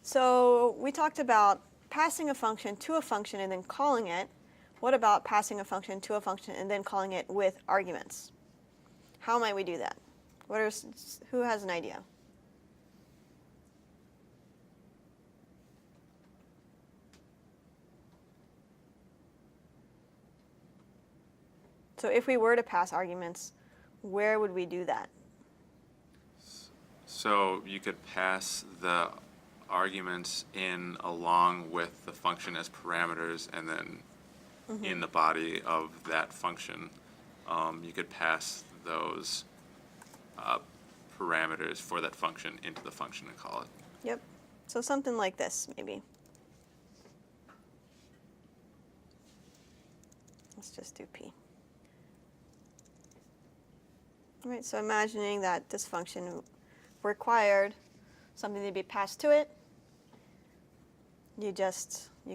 So we talked about passing a function to a function and then calling it. What about passing a function to a function and then calling it with arguments? How might we do that? Who has an idea? So if we were to pass arguments, where would we do that? So you could pass the arguments in along with the function as parameters, and then in the body of that function, you could pass those parameters for that function into the function and call it. Yep. So something like this, maybe. Let's just do P. All right, so imagining that this function required something to be passed to it, you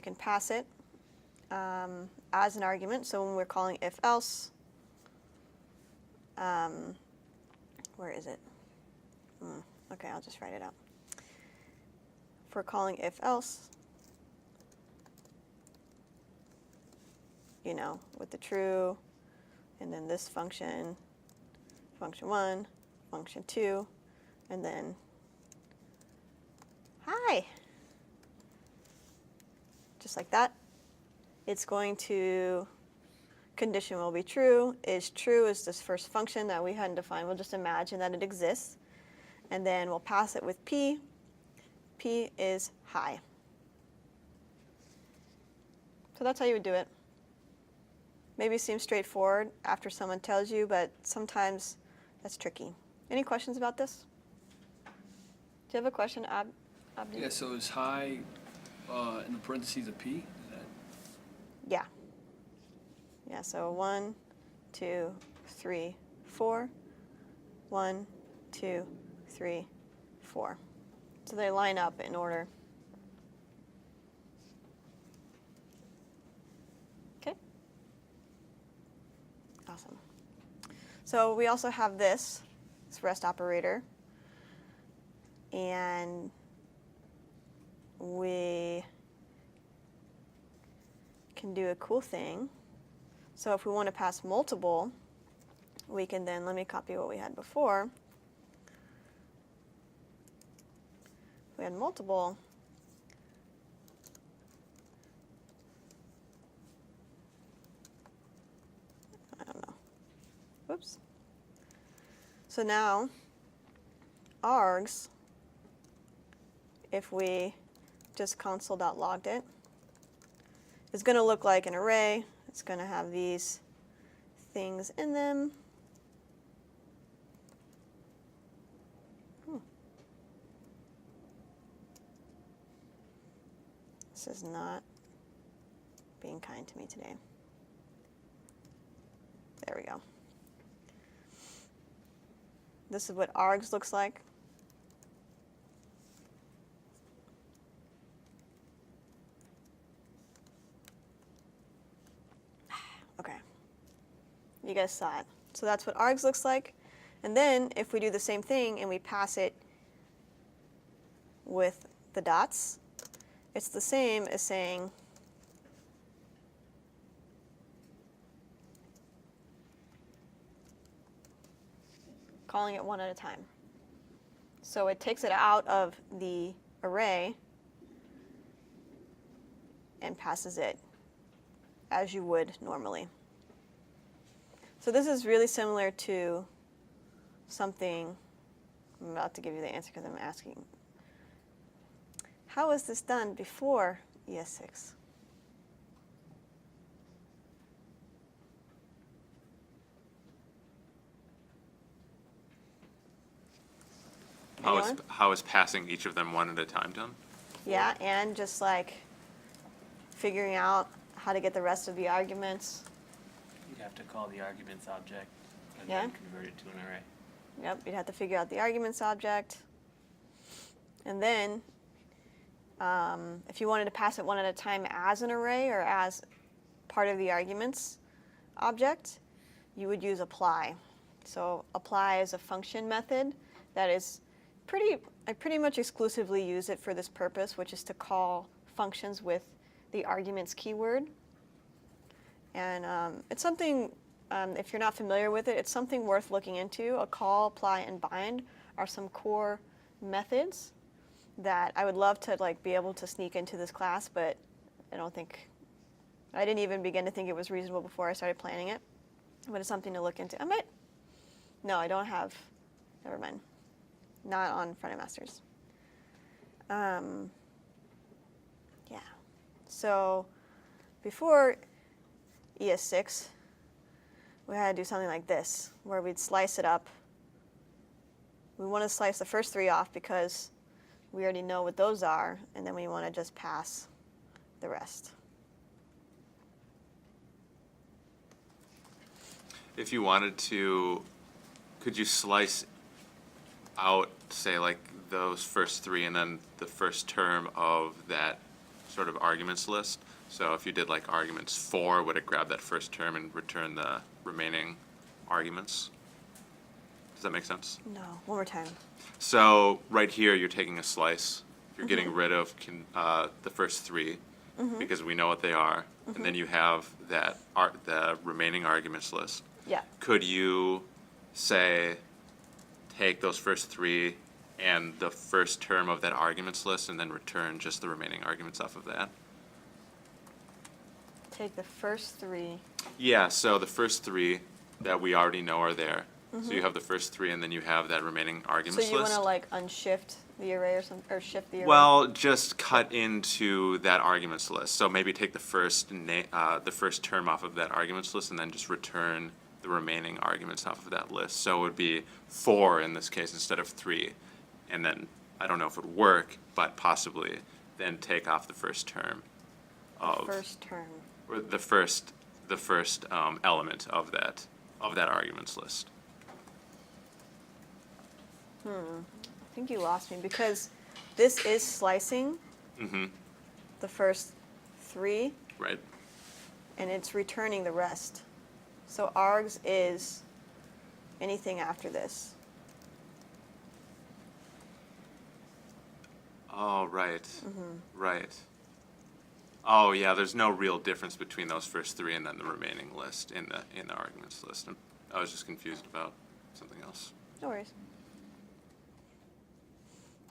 can pass it as an argument. So when we're calling if else, where is it? Okay, I'll just write it out. If we're calling if else, with the true, and then this function, function 1, function 2, and then hi. Just like that. It's going to, condition will be true. Is true is this first function that we hadn't defined. We'll just imagine that it exists. And then we'll pass it with P. P is hi. So that's how you would do it. Maybe it seems straightforward after someone tells you, but sometimes that's tricky. Any questions about this? Do you have a question, Abdi? Yeah, so is hi in the parentheses a P? Is that... Yeah. Yeah, so 1, 2, 3, 4. 1, 2, 3, 4. So they line up in order. Okay. Awesome. So we also have this REST operator. And we can do a cool thing. So if we want to pass multiple, we can then, let me copy what we had before. If we had multiple, I don't know. Whoops. So now, args, if we just console.logged it, is going to look like an array. It's going to have these things in them. This is not being kind to me today. There we go. This is what args looks like. Okay. You guys saw it. So that's what args looks like. And then if we do the same thing and we pass it with the dots, it's the same as saying calling it one at a time. So it takes it out of the array and passes it as you would normally. So this is really similar to something, I'm about to give you the answer because I'm asking. How was this done before ES6? How is passing each of them one at a time done? Yeah, and just like figuring out how to get the rest of the arguments. You'd have to call the arguments object and Yeah. then convert it to an array. Yep, you'd have to figure out the arguments object. And then if you wanted to pass it one at a time as an array or as part of the arguments object, you would use apply. So apply is a function method that is I pretty much exclusively use it for this purpose, which is to call functions with the arguments keyword. And it's something, if you're not familiar with it, it's something worth looking into. A call, apply, and bind are some core methods that I would love to like be able to sneak into this class, but I didn't even begin to think it was reasonable before I started planning it. But it's something to look into. No, I don't have, never mind. Not on Front-End Masters. Yeah. So before ES6, we had to do something like this, where we'd slice it up. We want to slice the first 3 off because we already know what those are, and then we want to just pass the rest. If you wanted to, could you slice out, say, like those first 3 and then the first term of that sort of arguments list? So if you did like arguments 4, would it grab that first term and return the remaining arguments? Does that make sense? No, one more time. So right here, you're taking a slice. You're getting rid of the first 3 because we know what they are, and then you have the remaining arguments list. Yeah. Could you say, take those first 3 and the first term of that arguments list, and then return just the remaining arguments off of that? Take the first 3. Yeah. So the first 3 that we already know are there. So you have the first 3, and then you have that remaining arguments So you list. want to like unshift the array or something, or shift the array? Well, just cut into that arguments list. So maybe take the first term off of that arguments list, and then just return the remaining arguments off of that list. So it would be 4 in this case instead of 3, and then I don't know if it would work, but possibly then take off the first term of First term. or the first element of that arguments list. I think you lost me because this is slicing Mm-hmm. the first 3, Right. and it's returning the rest. So args is anything after this. Oh, right. Right. Oh, yeah. There's no real difference between those first 3 and then the remaining list in the arguments list. I was just confused about something else. No worries.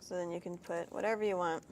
So then you can put whatever you want.